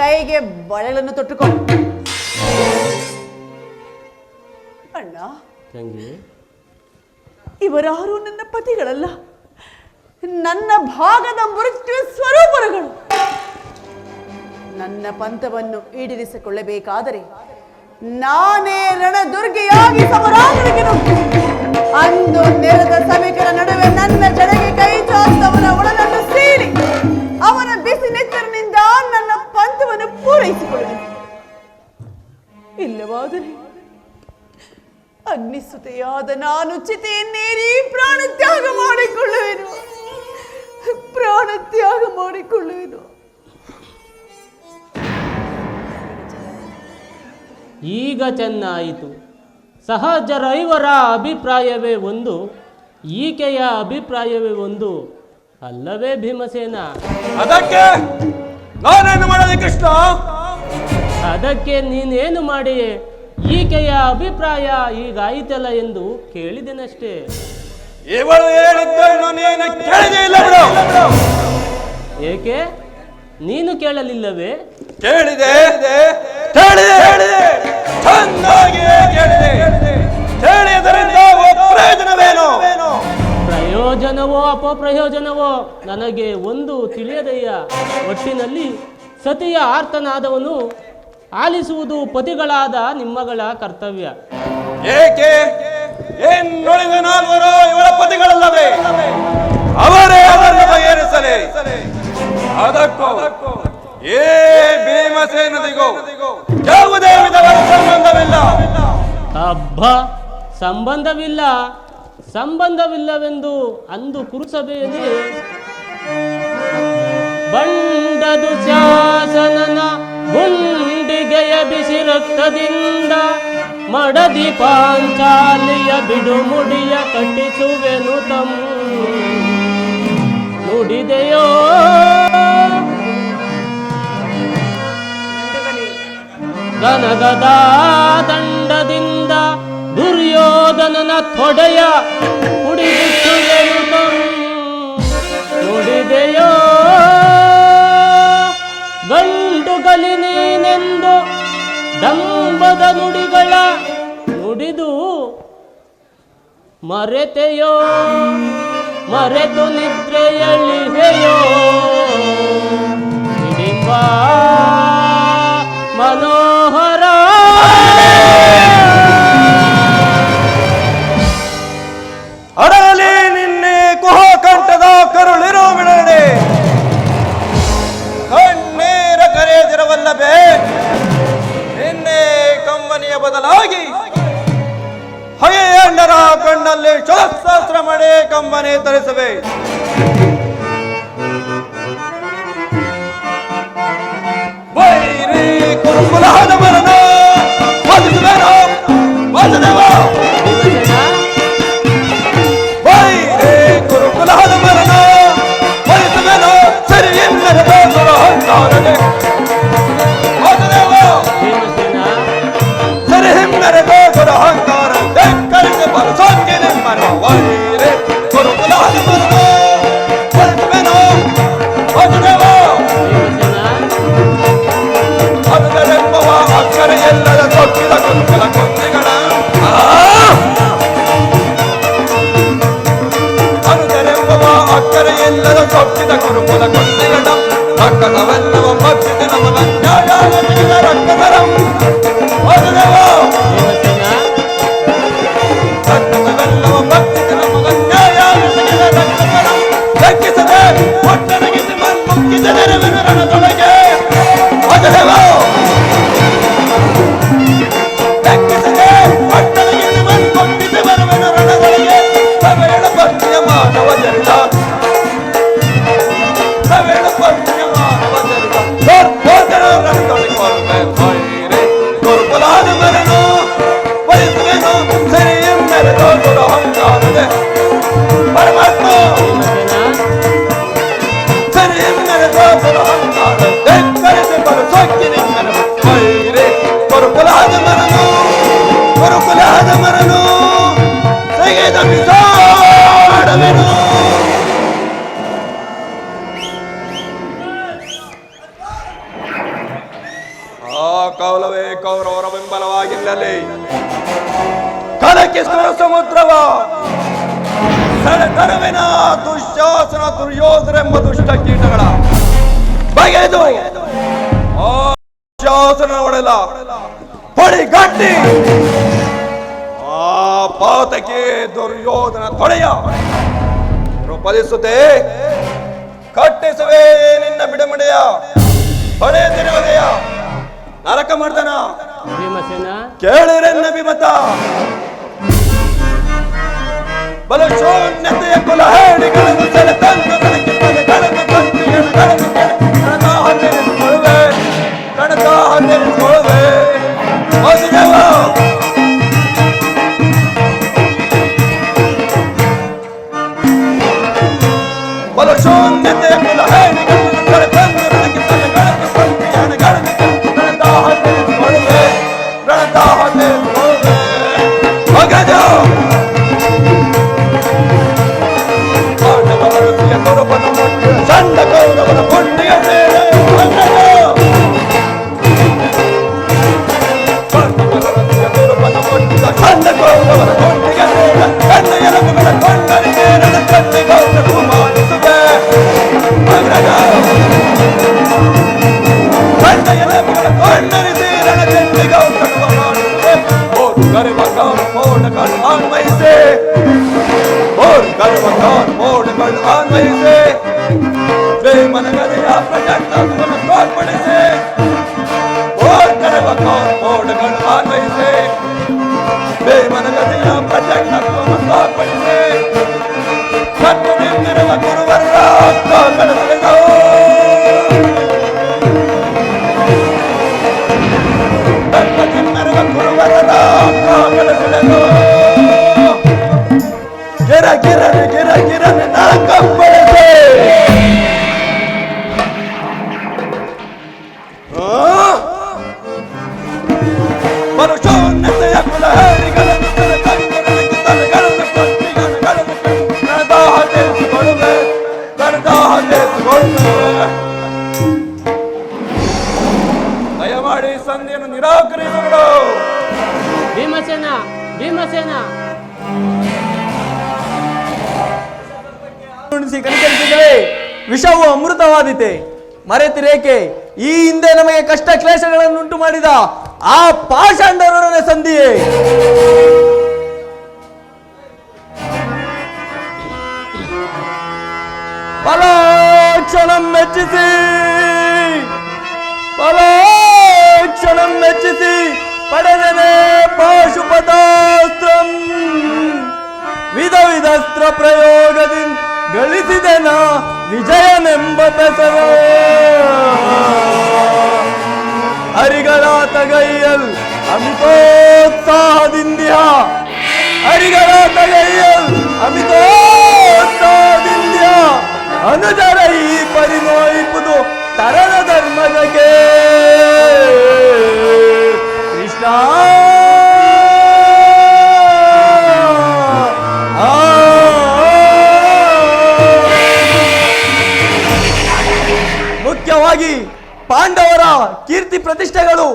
ಕೈಗೆ ಬಳೆಗಳನ್ನು ತೊಟ್ಟುಕೊ. ಅಣ್ಣ, ತಂಗಿ, ಇವರಾರು ನನ್ನ ಪತಿಗಳಲ್ಲ, ನನ್ನ ಭಾಗದ ಮೃತ್ಯು ಸ್ವರೂಪರುಗಳು. ನನ್ನ ಪಂಥವನ್ನು ಈಡೇರಿಸಿಕೊಳ್ಳಬೇಕಾದರೆ ನಾನೇ ರಣದುರ್ಗೆಯಾಗಿ ಸಮರಾಂಗಣಕ್ಕೆ ನುಗ್ಗಿ ಅಂದು ನೆರೆದ ಸಭಿಕರ ನಡುವೆ ನನ್ನ ಜಡೆಗೆ ಕೈ ಚಾಚದವನ ಒಳನನ್ನು ಸೀಳಿ ಅವನ ಬಿಸಿ ನೆತ್ತರಿನಿಂದ ನನ್ನ ಪಂಥವನ್ನು ಪೂರೈಸಿಕೊಳ್ಳುವೆ. ಇಲ್ಲವಾದರೆ ಅಗ್ನಿಸುತೆಯಾದ ನಾನು ಚಿತೆಯನ್ನೇರಿ ಪ್ರಾಣ ತ್ಯಾಗ ಮಾಡಿಕೊಳ್ಳುವೆನು. ಈಗ ಚೆನ್ನಾಯಿತು. ಸಹಜರೈವರ ಅಭಿಪ್ರಾಯವೇ ಒಂದು, ಈಕೆಯ ಅಭಿಪ್ರಾಯವೇ ಒಂದು, ಅಲ್ಲವೇ ಭೀಮಸೇನ? ಅದಕ್ಕೆ ನಾನೇನು ಮಾಡಲಿ ಕೃಷ್ಣ? ಅದಕ್ಕೆ ನೀನೇನು ಮಾಡಿ? ಈಕೆಯ ಅಭಿಪ್ರಾಯ ಹೀಗಾಯಿತಲ್ಲ ಎಂದು ಕೇಳಿದೆನಷ್ಟೇ. ಇವಳು ಹೇಳಿದ್ದನ್ನು ನೀನು ಕೇಳಿದೆ ಇಲ್ಲ ಬಿಡು. ಏಕೆ? ನೀನು ಕೇಳಲಿಲ್ಲವೇ? ಕೇಳಿದೆ ಕೇಳಿದೆ ಚೆನ್ನಾಗಿ ಕೇಳಿದೆ. ಕೇಳಿದರಿಂದ ಪ್ರಯೋಜನವೇನು? ಪ್ರಯೋಜನವೋ ಅಪಪ್ರಯೋಜನವೋ ನನಗೆ ಒಂದು ತಿಳಿಯದಯ್ಯ. ಒಟ್ಟಿನಲ್ಲಿ ಸತಿಯ ಆರ್ತನಾದವನು ಆಲಿಸುವುದು ಪತಿಗಳಾದ ನಿಮ್ಮಗಳ ಕರ್ತವ್ಯ. ಏಕೆ? ಇನ್ನುಳಿದ ನಾಲ್ವರು ಇವರ ಪತಿಗಳಲ್ಲವೇ? ಅವರೇ ಅವರನ್ನು ಬಗೆಹರಿಸಲಿ. ಅದಕ್ಕೂ ಏ ಭೀಮಸೇನದಿಗೂ ಯಾವುದೇ ವಿಧವಾದ ಸಂಬಂಧವಿಲ್ಲ. ಹಬ್ಬ, ಸಂಬಂಧವಿಲ್ಲವೆಂದು ಅಂದು ಕುರುಸಭೆಯಲ್ಲಿ ಬಂಡದು ಶಾಸನನ ಗುಂಡಿಗೆಯ ಬಿಸಿ ರಕ್ತದಿಂದ ಮಡದಿ ಪಾಂಚಾಲಿಯ ಬಿಡು ಮುಡಿಯ ಕಟ್ಟಿಸುವೆನು ತಮ್ಮ ನುಡಿದೆಯೋ. ಗನಗದ ದಂಡದಿಂದ ದುರ್ಯೋಧನನ ತೊಡೆಯ ಕುಡಿಸುವೆನು ತಮ್ಮ ನುಡಿದೆಯೋ. ಗಂಡುಗಲಿ ನೀನೆಂದು ಡಂಬದ ನುಡಿಗಳ ನುಡಿದು ಮರೆತೆಯೋ, ಮರೆತು ನಿದ್ರೆಯಲ್ಲಿದೆಯೋ. ಹಿಡಿಂಬ ಮನೋಹರ ಅಡಲಿ ನಿನ್ನೆ ಕುಹಕಂಠದ ಕರುಳಿರೋ ಬಿಡಣೆ ಕಣ್ಣೀರ ಕರೆಯದಿರವಲ್ಲವೇ? ನಿನ್ನೆ ಕಂಬನಿಯ ಬದಲಾಗಿ ಹಗೆಯಣ್ಣರ ಕಣ್ಣಲ್ಲಿ ಶಸ್ತ್ರಾಸ್ತ್ರ ಮಾಡಿ ಕಂಬನಿ ತರಿಸುವೆ. ವೈರಿ ಕುರುಕುಲದ ಮರಣ ವಾದಿಸುವೇನೋ ವಾಸುದೇವ. ವೈರಿ ಕುರುಕುಲದ ಮರಣ ವಾದಿಸುವೇನೋ ಸರಿ ಎಂದರೆ ಅಹಂಕಾರನೆ ವಾಸುದೇವ. ಸರಿ ಹಿಮ್ಮೆರೆದು ಅಹಂಕಾರ ಕರೆದು ಬರ ಬಲು ಸೊಕ್ಕಿನ ಮರ ವೈರೆ ಗುರುಕುಲಾದ ಮರನು ಬದುಕುವೆನು ವಾಸುದೇವ ಅನುದರೆಂಬುವ ಅಕ್ಷರ ಎಲ್ಲದ ಸೊಕ್ಕಿದ ಗುರುಕುಲ ಕೊಂದೆಗಳ ಅನುದರೆಂಬುವ ಅಕ್ಷರ ಎಲ್ಲದ ಸೊಕ್ಕಿದ ಗುರುಕುಲ ಕೊಂದೆಗಳ ರಕ್ಕಸವೆಲ್ಲವ ಭಕ್ತಿಗೆ ನಮಗ ನ್ಯಾಯ ಒದಗಿದ ರಕ್ಕಸರಂ ವಾಸುದೇವ ರಕ್ಕಸವೆಲ್ಲವ ಭಕ್ತಿಗೆ ನಮಗ ನ್ಯಾಯ ಒದಗಿದ ರಕ್ಕಸರಂ ಲೆಕ್ಕಿಸದೆ ಒಟ್ಟರಗಿಸಿ ಮನ್ಮುಕ್ಕಿದ ನೆರವಿನ ರಣದೊಳಗೆ ವಾಸುದೇವ ಲೆಕ್ಕಿಸದೆ ಒಟ್ಟರಗಿಸಿ ಮನ್ಮುಕ್ಕಿದ ನೆರವಿನ ರಣದೊಳಗೆ ಸವೇಳ ಭಕ್ತಿಯ ಮಾನವ ಜರಿತ ಸವೇಳ ಭಕ್ತಿಯ ಮಾನವ ಜರಿತ ಗೋರ್ಬೋದರ ರಣದೊಳಗೆ ಹೊರಬೆ ಗುರುಕುಲಾದ ಮರನು ಬಯಸುವೆನು ಸರಿಯ ಮೆರೆದೋ ದುರಹಂಕಾರದೆ ಪರಮಾತ್ಮ ಸರಿಯ ಮೆರೆದೋ ದುರಹಂಕಾರದೆ ಕರೆಸಿ ಬಲು ಸೊಕ್ಕಿನ ಮೆರವು ವೈರೆ ಗುರುಕುಲಾದ ಮರನು ತೆಗೆದ ಬಿಸಾಡವೆನು ಆ ಕೌಲವೇ ಕೌರವರ ಬೆಂಬಲವಾಗಿಲ್ಲಲಿ ಕಲಕಿಸುವ ಸಮುದ್ರವ ಸೆಳೆತರವಿನ ದುಶ್ಯಾಸನ ದುರ್ಯೋಧನೆಂಬ ದುಷ್ಟ ಕೀಟಗಳ ಬಗೆದು ಆ ದುಶ್ಯಾಸನ ಒಡೆಲ ಹೊಡಿಗಟ್ಟಿ ಆ ಪಾತಕಿ ದುರ್ಯೋಧನ ತೊಳೆಯ ರೂಪದಿಸುತ್ತೆ ಕಟ್ಟಿಸುವೆ ನಿನ್ನ ಬಿಡಮಡೆಯ ಹೊಳೆ ತಿರುವುದೆಯ ನರಕ ಮಾಡ್ದನ ಭೀಮಸೇನ ಕೇಳಿರೆನ್ನ ವಿಮತ ಬಲ ಶೂನ್ಯತೆಯ ಕುಲ ಹೇಳಿಗಳನ್ನು ಸೆಳೆ ತಂದು ನನಗೆ ತಲೆಗಳನ್ನು ತಂತಿಗಳನ್ನು ಕಣದಾಹ ನೆನೆಸಿಕೊಳ್ಳುವೆ ಕಣದಾಹ ನೆನೆಸಿಕೊಳ್ಳುವೆ ವಾಸುದೇವ ಬಲ ಶೂನ್ಯತೆಯ ಕುಲ ಹೇಳಿಗಳನ್ನು ಸೆಳೆ ತಂದು ನನಗೆ ತಲೆಗಳನ್ನು ತಂತಿಗಳನ್ನು ಕಣದಾಹ ನೆನೆಸಿಕೊಳ್ಳುವೆ ಕಣದಾಹ ನೆನೆಸಿಕೊಳ್ಳುವೆ ಮಗಜ ಚಂಡ ಕೌರವನ ಕೊಂಡಿಯ ಸೇರೆ ಚಂಡ ಕೌರವನ ಕೊಂಡಿಯ ಸೇರ ಕಣ್ಣ ಎಲುಬುಗಳ ಕೊಂಡರಿಗೆ ನನ್ನ ಕಣ್ಣಿ ಗೌರವ ಮಾಡಿಸುವೆ ಕಣ್ಣ ಎಲುಬುಗಳ ಕೊಂಡರಿಸಿ ನನ್ನ ಕಣ್ಣಿ ಗೌರವ ಮಾಡಿಸುವೆ ಓದು ಗರ್ವಕಾರ ಮೋಡಗಳು ಅನ್ವಯಿಸಿ ಓದು ಗರ್ವಕಾರ ಮೋಡಗಳು ಅನ್ವಯಿಸಿ ಮನಗದೆಯ ಪ್ರಜಾತಂತ್ರವನ್ನು ತೋರ್ಪಡಿಸಿ ಮೋಡಗಳು ಅನ್ವಯಿಸಿ ಮನಗದೆಯ ಪ್ರಜಾತಂತ್ರವನ್ನು ತೋರ್ಪಡಿಸಿ ಸತ್ತು ನಿಂತಿರುವ ಗುರುವರ ಕಳಿಸಿದವು ಸತ್ತು ನಿಂತಿರುವ ಗುರುವರ ಕಳಿಸಿದವು ಗಿರ ಗಿರನೆ ಗಿರ ಗಿರನೆ ನಾಲ್ಕಂಬಳಿಸಿ ಮನುಷ್ಯೋನ್ನತೆಯ ಕುಲ ಹೇಳಿಗಳನ್ನು ತಲೆಗಳನ್ನು ತಲೆಗಳನ್ನು ಕಟ್ಟಿಗಳನ್ನು ಕಣದಾಹ ತಿಳಿಸಿಕೊಳ್ಳುವೆ ಕಣದಾಹ ತಿಳಿಸಿಕೊಳ್ಳುವೆ ದಯಮಾಡಿ ಸಂಧಿಯನ್ನು ನಿರಾಕರಿಸುಗಳು ಭೀಮಸೇನ ಭೀಮಸೇನ ಕನಿಕರಿಸಿದರೆ ವಿಷವು ಅಮೃತವಾದಿತೆ ಮರೆತಿರೇಕೆ ಈ ಹಿಂದೆ ನಮಗೆ ಕಷ್ಟ ಕ್ಲೇಶಗಳನ್ನುಂಟು ಮಾಡಿದ ಆ ಪಾಷಾಂಡರೊಡನೆ ಸಂಧಿಯೇ ಪಲಾಕ್ಷಣಂ ಮೆಚ್ಚಿಸಿ ಪಲಾಕ್ಷಣಂ ಮೆಚ್ಚಿಸಿ ಪಡೆದನೆ ಪಾಶುಪತಾಸ್ತ್ರಂ ವಿಧ ವಿಧಸ್ತ್ರ ಪ್ರಯೋಗದಿಂದ ಗಳಿಸಿದೆನ ವಿಜಯನೆಂಬ ಬೆಸರ ಹರಿಗಳ ತಗೈಯಲ್ ಅಮಿತೋತ್ಸಾಹದಿಂದಿಹ ಹರಿಗಳ ತಗೈಯಲ್ ಅಮಿತೋತ್ಸಾಹದಿಂದಿಹ ಅನುಜರ ಈ ಪರಿನೋಯಿಪುದು ತರದ ಧರ್ಮದಕ್ಕೆ ಕೃಷ್ಣ ಮೂಲಕವಾಗಿ ಪಾಂಡವರ ಕೀರ್ತಿ ಪ್ರತಿಷ್ಠೆಗಳು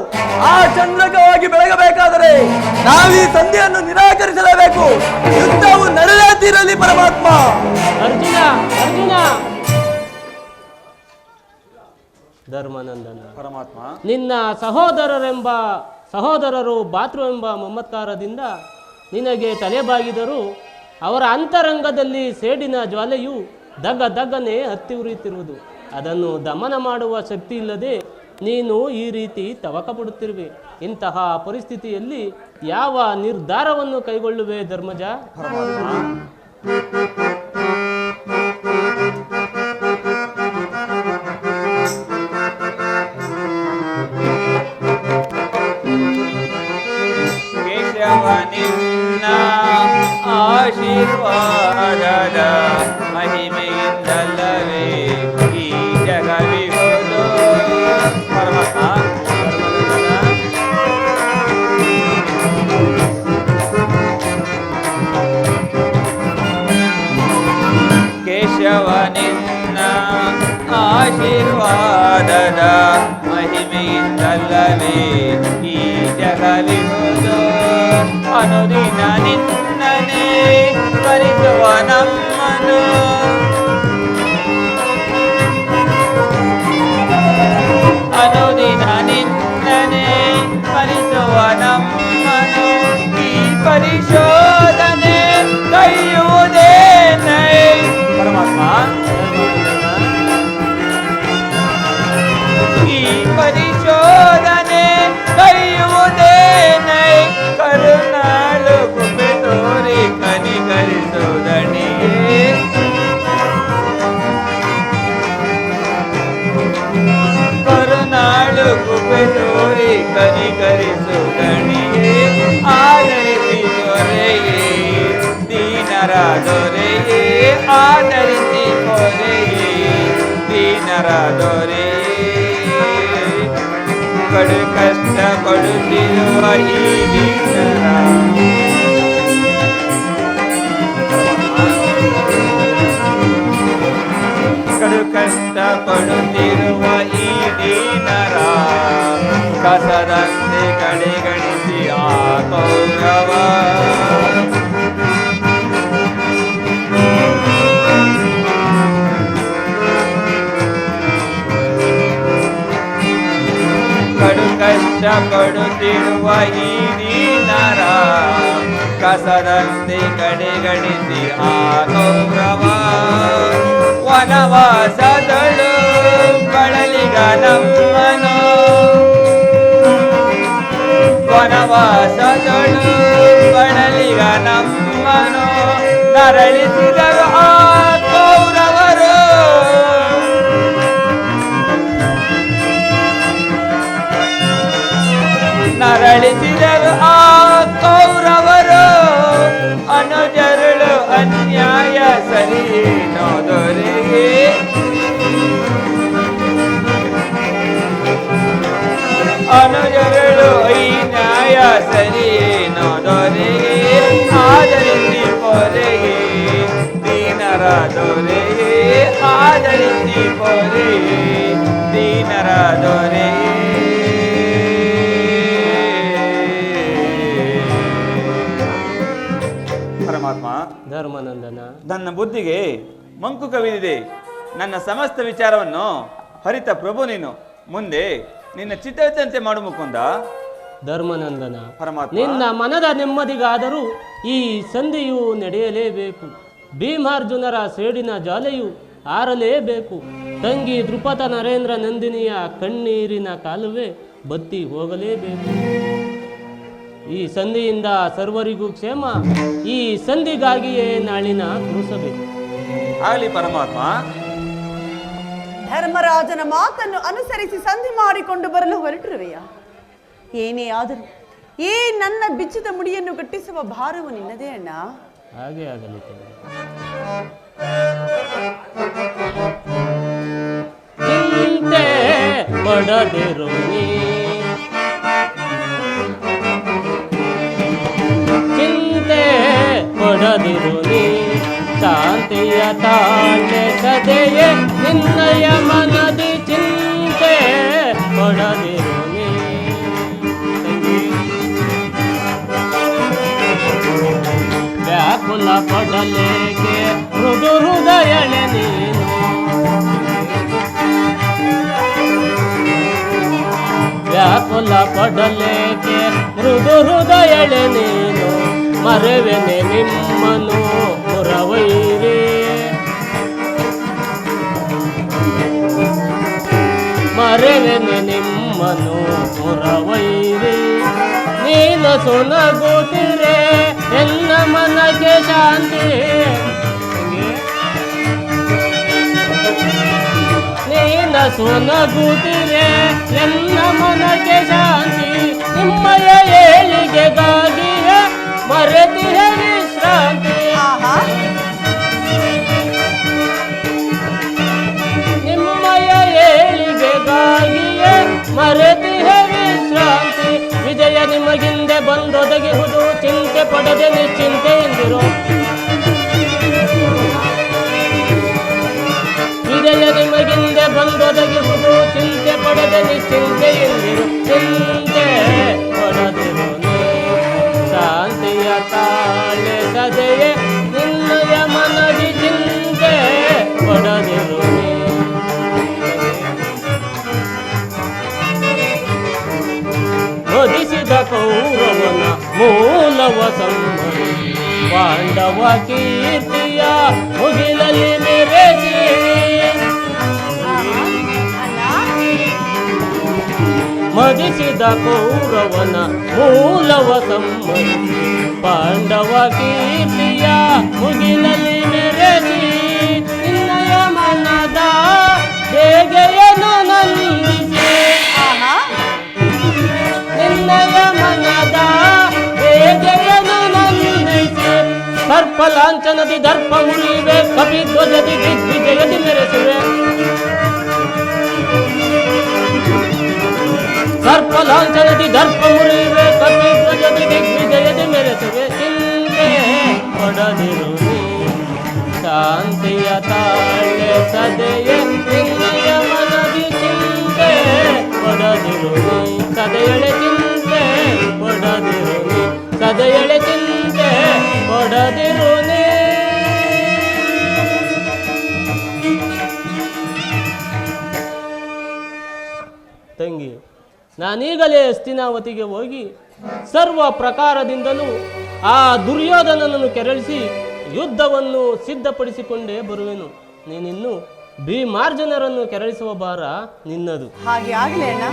ಆ ಚಂದ್ರಕವಾಗಿ ಬೆಳಗಬೇಕಾದರೆ ನಾವೀ ಸಂಧಿಯನ್ನು ನಿರಾಕರಿಸಲೇಬೇಕು. ಯುದ್ಧವು ನಡೆದೇ ತೀರಲಿ ಪರಮಾತ್ಮ. ಅರ್ಜುನ ಅರ್ಜುನ ಧರ್ಮನಂದನ ಪರಮಾತ್ಮ, ನಿನ್ನ ಸಹೋದರರು ಭಾತೃವೆಂಬ ಮಮತ್ಕಾರದಿಂದ ನಿನಗೆ ತಲೆಬಾಗಿದರೂ ಅವರ ಅಂತರಂಗದಲ್ಲಿ ಸೇಡಿನ ಜ್ವಾಲೆಯು ದಗ್ಗನೆ ಹತ್ತಿ ಉರಿಯುತ್ತಿರುವುದು. ಅದನ್ನು ದಮನ ಮಾಡುವ ಶಕ್ತಿ ಇಲ್ಲದೆ ನೀನು ಈ ರೀತಿ ತವಕ ಪಡುತ್ತಿರುವೆ. ಇಂತಹ ಪರಿಸ್ಥಿತಿಯಲ್ಲಿ ಯಾವ ನಿರ್ಧಾರವನ್ನು ಕೈಗೊಳ್ಳುವೆ ಧರ್ಮಜ? ಕೇಶವನಿನ್ನ ಆಶೀರ್ವಾದದ ಮಹಿಮೆಯಿಂದಲ್ಲವೇ ಈ ಜಗವಿಗೋದು. ಪರಮಾತ್ಮ, ಕೇಶವನಿನ್ನ ಆಶೀರ್ವಾದದ ಮಹಿಮೆಯಿಂದಲ್ಲವೇ ಈ ಜಗವಿಗೋದು. ಅನುದಿನ ನಿನ್ನನೆ ಸ್ಮರಿಸುವ ನಮ್ಮನು ಅನುದಿನ ನಿನ್ನನೆ ಸ್ಮರಿಸುವ ನಮ್ಮನು ಈ ಪರಿಶೋಧನೆ ಕೈಯುವುದೇನೈ. ಪರಮಾತ್ಮ, ಈ ಪರಿಶೋಧನೆ ಕೈಯುವುದೇನೈ. ಕರುಣಾಳು ಕೃಪೆ ತೋರಿ ಕನಿಕರಿಸುವುದಣಿಯೇ. ಕರುಣಾಳು ಕೃಪೆ ತೋರಿ ಕನಿಕರಿಸುವುದಣಿಯೇ. ಆದರಿಸಿ ದೊರೆಯೇ ದೀನರ ದೊರೆಯೇ. ಆದರಿಸಿ ದೊರೆಯೇ ದೀನರ ದೊರೆಯೇ. ಕಡು ಕಷ್ಟ ಪಡುತ್ತಿರುವ ಈ ದೀನರ ಕಡು ಕಷ್ಟ ಪಡುತ್ತಿರುವ ಈ ದೀನರ ಕಸದಂತೆ ಕಡೆಗಣಿಸಿ ಆ ಕೌರವ. ಕಡು ಕಷ್ಟ ಪಡುತ್ತಿರುವ ಈ ದೀನರ ಕಸದಂತೆ ಕಡೆಗಣಿಸಿ ಆ ಕೌರವ. ವನವಾಸದಳು ಬಳಲಿಗ ನಮ್ಮನು. ವನವಾಸದಳು ಬಳಲಿಗ ನಮ್ಮನು ನರಳಿಸಿದರು ಆ ಕೌರವರು. ನರಳಿಸಿದರು ಆ ಕೌರವರು. ಅನುಜರುಳು ಅನ್ಯಾಯ ಸರಿನೋ ದೊರೆಯೇ. ಅನುಜರುಳು ಈ ನ್ಯಾಯ ಸರಿನೋ ದೊರೆಯೇ. ಆದರಿಸಿ ಪೊರೆಯೇ ದೀನರ ದೊರೆಯೇ. ಆದರಿಸಿ ಪೊರೆಯೇ ದೀನರ ದೊರೆಯೇ. ಪರಮಾತ್ಮ, ಧರ್ಮನಂದನ ನನ್ನ ಬುದ್ಧಿಗೆ ಮಂಕು ಕವಿದಿದೆ. ನನ್ನ ಸಮಸ್ತ ವಿಚಾರವನ್ನು ಹರಿತ ಪ್ರಭು ನೀನು. ಮುಂದೆ ನಿನ್ನ ಚಿತ್ತದಂತೆ ಮಾಡು ಮುಕುಂದ. ಧರ್ಮನಂದನ ಪರಮಾತ್ಮ, ನಿನ್ನ ಮನದ ನೆಮ್ಮದಿಗಾದರೂ ಈ ಸಂಧಿಯು ನಡೆಯಲೇಬೇಕು. ಭೀಮಾರ್ಜುನರ ಸೇಡಿನ ಜಾಲೆಯು ಆರಲೇಬೇಕು. ತಂಗಿ ದೃಪದ ನರೇಂದ್ರ ನಂದಿನಿಯ ಕಣ್ಣೀರಿನ ಕಾಲುವೆ ಬತ್ತಿ ಹೋಗಲೇಬೇಕು. ಈ ಸಂಧಿಯಿಂದ ಸರ್ವರಿಗೂ ಕ್ಷೇಮ. ಈ ಸಂಧಿಗಾಗಿಯೇ ನಾಳಿನ ಕುರುಸಬೇಕು. ಆಗಲಿ ಪರಮಾತ್ಮ. ಧರ್ಮರಾಜನ ಮಾತನ್ನು ಅನುಸರಿಸಿ ಸಂಧಿ ಮಾಡಿಕೊಂಡು ಬರಲು ಹೊರಟಿರುವೆಯಾ? ಏನೇ ಆದರೂ ಈ ನನ್ನ ಬಿಚ್ಚಿದ ಮುಡಿಯನ್ನು ಗಟ್ಟಿಸುವ ಭಾರವು ನಿನ್ನದೇ ಅಣ್ಣ. ಹಾಗೆ ಆಗಲಿ. ಚಿಂತೆ ಪಡದಿರು ನೀ, ಚಿಂತೆ ಪಡದಿರು ನೀ. ಶಾಂತಿಯ ತಾಳೆ ಸದೆಯೇ ನಿನ್ನಯ ಮನದಿ ಚಿಂತೆ ಕೊಡದಿರು ನೀ ತಂಗಿ. ವ್ಯಾಕುಲ ಪಡಲೇಕೆ ಮೃದು ಹೃದಯಳೆ ನೀನು, ವ್ಯಾಕುಲ ಪಡಲೇಕೆ ಮೃದು ಹೃದಯಳೆ ನೀನು, ಮರೆವೆನೆ ನಿಮ್ಮನು ಪುರವೈರಿ, ಮರೆವೆನೆ ನಿಮ್ಮನು ಪುರವೈರಿ. ನೀನು ಸುನಗುತ್ತಿರೆ ಎನ್ನ ಮನಕ್ಕೆ ಶಾಂತಿ, ನೀನ ಸುನಗುತ್ತಿರೆ ಎನ್ನ ಮನಕ್ಕೆ ಶಾಂತಿ, ನಿಮ್ಮಯ ಏಳಿಗೆಗಾಗಿಯೇ ಮರೆತಿಹ ವಿಶ್ರಾಂತಿ, ನಿಮ್ಮಯ ಏಳಿಗೆಗಾಗಿಯೇ ಮರೆತಿಹ ವಿಶ್ರಾಂತಿ. ವಿಜಯ ನಿಮಗಿಂದೆ ಬಂದೊದಗಿಹುದು, ಚಿಂತೆ ಪಡದೆ ನಿಶ್ಚಿಂತೆ ಎಂದಿರು, ವಿಜಯ ನಿಮಗಿಂದೆ ಬಂದೊದಗಿಹುದು, ಚಿಂತೆ ಪಡದೆ ನಿಶ್ಚಿಂತೆ ಎಂದಿರು. ಚಿಂತೆ ಪಡದಿರು ನೀ ಶಾಂತಿಯ ತಾಳೆ ಸದೆಯೇ ನಿನ್ನಯ ಮನದಿ, ಚಿಂತೆ ಪಡದಿರು ನೀ. ವಧಿಸಿದ ಕೌರವನ ಮೂಲವ ಸಂಹರಿ, ಪಾಂಡವ ಕೀರ್ತಿಯ ಮುಗಿಲಲ್ಲಿ ಮೆರೆಸಿ, ಮದಿಸಿದ ಕೌರವನ ಮೂಲವ ಸಂಹರಿ, ಪಾಂಡವ ಕೀರ್ತಿಯ ಮುಗಿಲಲ್ಲಿ ಮೆರೆಸಿ, ನಿನ್ನಯ ಮನದ ಹೇಗೆಯನ್ನು ನಂದಿಸಿ, ನಿನ್ನಯ ಮನದ ಹೇಗೆಯನ್ನು ನಂದಿಸಿ, ಸರ್ಪಲಾಂಛನದಿ ದರ್ಪ ಮುರಿವೆ, ಕಪಿಧ್ವಜದಿ ದಿಗ್ವಿಜಯದಿ ಮೆರೆಸುವೆ, ಸರ್ಪಲಾಂಛನದಿ ದರ್ಪ ಮುರಿವೆ, ಕಪಿಧ್ವಜದಿ ದಿಗ್ವಿಜಯದಿ ಮೆರೆಸುವೆ. ಚಿಂತೆ ಪಡದಿರು ನೀ ಶಾಂತಿಯ ತಾಳೆ ಸದೆಯೇ ನಿನ್ನಯ ಮನದಿ, ಚಿಂತೆ ಪಡದಿರು ನೀ ಸದೆಯಳೆ, ಚಿಂತೆ ಪಡದಿರು ನೀ ಸದೆಯಳೆ, ಚಿಂತೆ ಪಡದಿರು ನೀ. ತಂಗಿ, ನಾನೀಗಲೇ ಹಸ್ತಿನಾವತಿಗೆ ಹೋಗಿ ಸರ್ವ ಪ್ರಕಾರದಿಂದಲೂ ಆ ದುರ್ಯೋಧನನನ್ನು ಕೆರಳಿಸಿ ಯುದ್ಧವನ್ನು ಸಿದ್ಧಪಡಿಸಿಕೊಂಡೇ ಬರುವೆನು. ನೀನಿನ್ನು ಭೀಮಾರ್ಜುನರನ್ನು ಕೆರಳಿಸುವ ಭಾರ ನಿನ್ನದು. ಹಾಗೆ ಆಗಲೇ ಅಣ್ಣ.